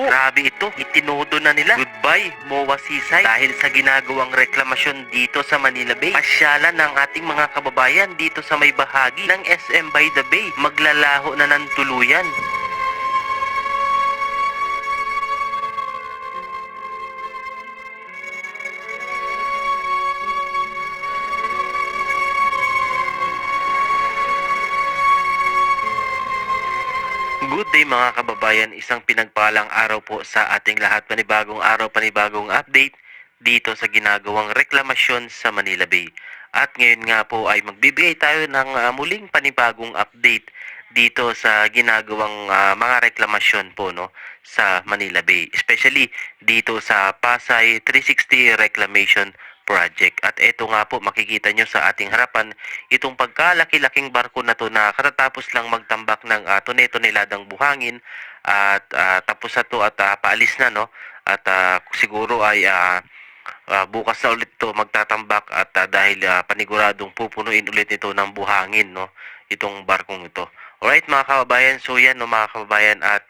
Grabe ito, itinodo na nila. Goodbye, MOA Seaside. Dahil sa ginagawang reklamasyon dito sa Manila Bay, pasyalan ng ating mga kababayan dito sa may bahagi ng SM by the Bay. Maglalaho na ng tuluyan. Good day mga kababayan, isang pinagpalang araw po sa ating lahat. Panibagong araw, panibagong update dito sa ginagawang reklamasyon sa Manila Bay. At ngayon nga po ay magbibigay tayo ng muling panibagong update dito sa ginagawang mga reklamasyon po no sa Manila Bay. Especially dito sa Pasay 360 Reclamation Project. At ito nga po makikita nyo sa ating harapan itong pagkalaki-laking barko na to na katatapos lang magtambak ng tone-toneladang buhangin at tapos na to at paalis na no at siguro ay bukas na ulit to magtatambak at dahil paniguradong pupunuin ulit ito ng buhangin no itong barkong ito. Alright mga kababayan, so yan no mga kababayan at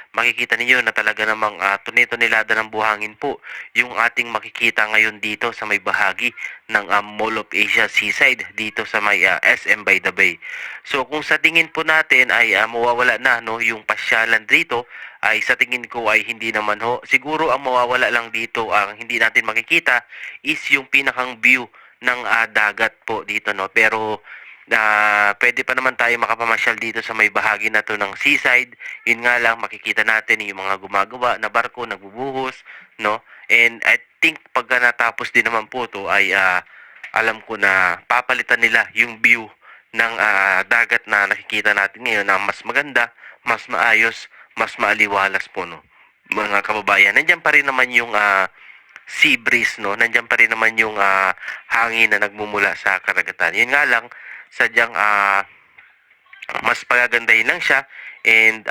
makikita niyo na talaga namang tone-tonelada ng buhangin po yung ating makikita ngayon dito sa may bahagi ng Mall of Asia Seaside dito sa may SM by the Bay. So kung sa tingin po natin ay mawawala na no yung pasyalan dito ay sa tingin ko ay hindi naman ho. Siguro ang mawawala lang dito ang hindi natin makikita is yung pinakang view ng dagat po dito no. Pero pwede pa naman tayo makapamasyal dito sa may bahagi na to ng seaside. Yun nga lang makikita natin yung mga gumagawa na barko nagbubuhos no. And I think pagka natapos din naman po to ay alam ko na papalitan nila yung view ng dagat na nakikita natin ngayon na mas maganda, mas maayos, mas maaliwalas po no. Mga kababayan, nandiyan pa rin naman yung sea breeze no. Nandiyan pa rin naman yung hangin na nagmumula sa karagatan. Yun nga lang sadyang mas pagagandahin lang siya and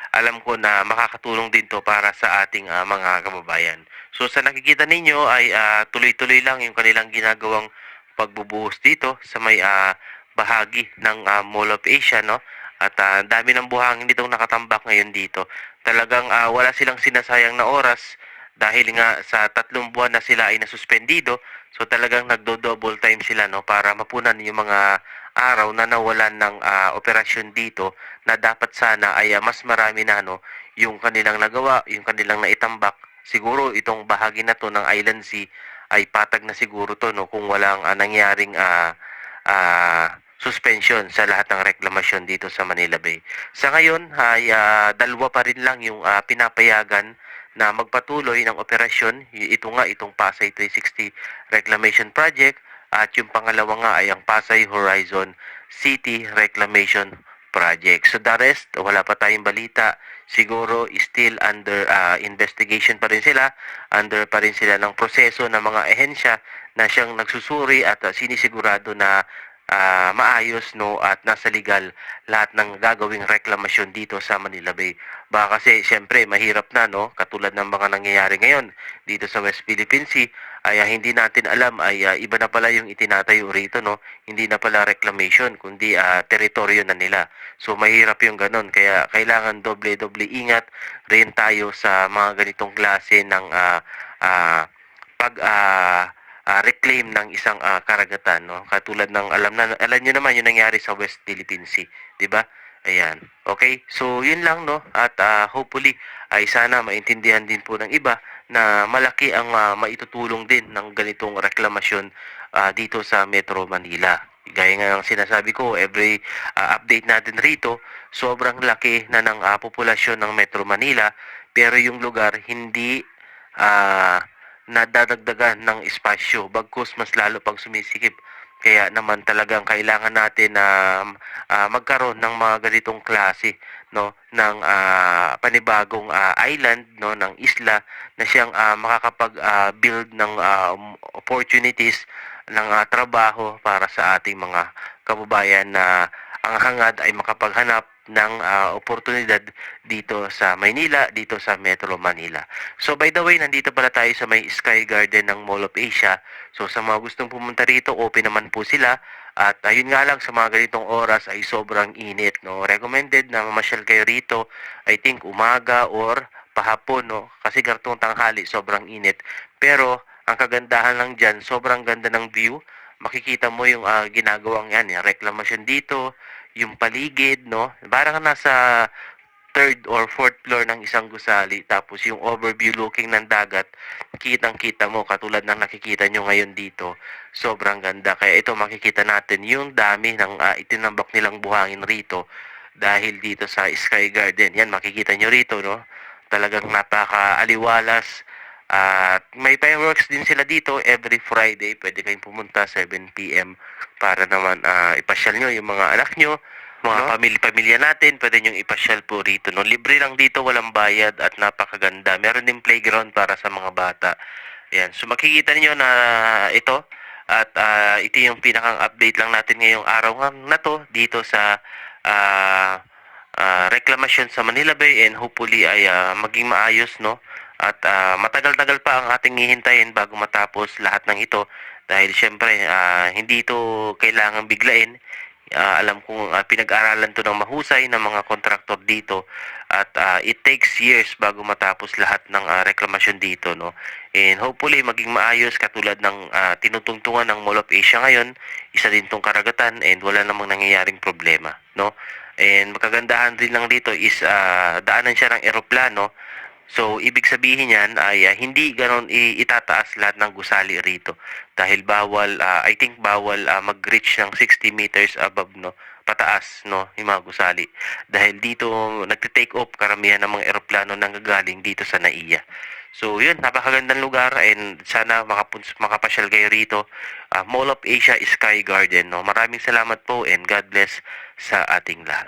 alam ko na makakatulong din to para sa ating mga kababayan. So sa nakikita ninyo ay tuloy-tuloy lang yung kanilang ginagawang pagbubuhos dito sa may bahagi ng Mall of Asia no. At dami ng buhangin ditong nakatambak ngayon dito. Talagang wala silang sinasayang na oras dahil nga sa 3 buwan na sila ay nasuspendido. So talagang nagdo-double time sila no para mapunan yung mga araw na nawalan ng operasyon dito na dapat sana ay mas marami na no yung kanilang nagawa, yung kanilang naitambak. Siguro itong bahagi na to ng Island Sea ay patag na siguro to no kung walang nangyaring suspension sa lahat ng reklamasyon dito sa Manila Bay. Sa ngayon ay dalawa pa rin lang yung pinapayagan na magpatuloy ng operasyon. Ito nga itong Pasay 360 Reclamation Project at yung pangalawa nga ay ang Pasay Horizon City Reclamation Project. So the rest, wala pa tayong balita. Siguro still under investigation pa rin sila. Under pa rin sila ng proseso ng mga ehensya na siyang nagsusuri at sinisigurado na maayos no at nasa legal lahat ng gagawing reklamasyon dito sa Manila Bay. Baka kasi syempre mahirap na no katulad ng mga nangyayari ngayon dito sa West Philippine Sea ay hindi natin alam ay iba na pala yung itinatayo rito no. Hindi na pala reclamation kundi teritoryo na nila. So mahirap yung ganun kaya kailangan doble-doble ingat rin tayo sa mga ganitong klase ng reclaim ng isang karagatan no katulad ng alam niyo naman yung nangyari sa West Philippine Sea, 'di ba? Ayan. Okay? So, yun lang no at hopefully ay sana maintindihan din po ng iba na malaki ang maitutulong din ng ganitong reklamasyon dito sa Metro Manila. Gaya nga ng sinasabi ko, every update natin rito, sobrang laki na ng populasyon ng Metro Manila pero yung lugar hindi nadadagdagan ng espasyo bagkus mas lalo pang sumisikip. Kaya naman talagang kailangan natin na magkaroon ng mga ganitong klase no ng panibagong island no ng isla na siyang makakapag-build ng opportunities ng trabaho para sa ating mga kababayan na ang hangad ay makapaghanap ng oportunidad dito sa Maynila, dito sa Metro Manila. So by the way, nandito pala tayo sa may Sky Garden ng Mall of Asia. So sa mga gustong pumunta rito, open naman po sila. At ayun nga lang sa mga ganitong oras ay sobrang init. No? Recommended na mamasyal kayo rito, I think umaga or pahapon, no? Kasi gartong tanghali, sobrang init. Pero, ang kagandahan lang dyan, sobrang ganda ng view. Makikita mo yung ginagawang yan, yung reklamasyon dito, yung paligid, no? Parang nasa third or fourth floor ng isang gusali. Tapos yung overview looking ng dagat, kitang-kita mo katulad ng nakikita nyo ngayon dito. Sobrang ganda. Kaya ito makikita natin yung dami ng itinambak nilang buhangin rito dahil dito sa Sky Garden. Yan makikita nyo rito, no? Talagang napaka-aliwalas. At may fireworks din sila dito every Friday. Pwede kayong pumunta 7 p.m. para naman ipasyal nyo yung mga anak nyo, mga no? Pamilya natin, pwede nyong ipasyal po rito. No? Libre lang dito, walang bayad at napakaganda. Meron din playground para sa mga bata. Ayan. So makikita niyo na ito at ito yung pinakang update lang natin ngayong araw na to dito sa reklamasyon sa Manila Bay, and hopefully ay maging maayos, no? At matagal-tagal pa ang ating hihintayin bago matapos lahat ng ito dahil syempre hindi ito kailangan biglain. Alam kong pinag-aralan to ng mahusay ng mga kontraktor dito at it takes years bago matapos lahat ng reklamasyon dito, no? And hopefully maging maayos katulad ng tinutungtungan ng Mall of Asia ngayon. Isa din tong karagatan and wala namang nangyayaring problema, no? And magkagandahan din lang dito is daanan siya ng eroplano. So, ibig sabihin yan ay hindi ganon itataas lahat ng gusali rito. Dahil bawal, I think bawal mag-reach ng 60 meters above, no? Pataas, no? Yung mga gusali. Dahil dito, nagte-take off karamihan ng mga eroplano nang gagaling dito sa NAIA. So, yun, napakagandang lugar and sana makapasyal kayo rito. Mall of Asia Sky Garden, no? Maraming salamat po and God bless sa ating lahat.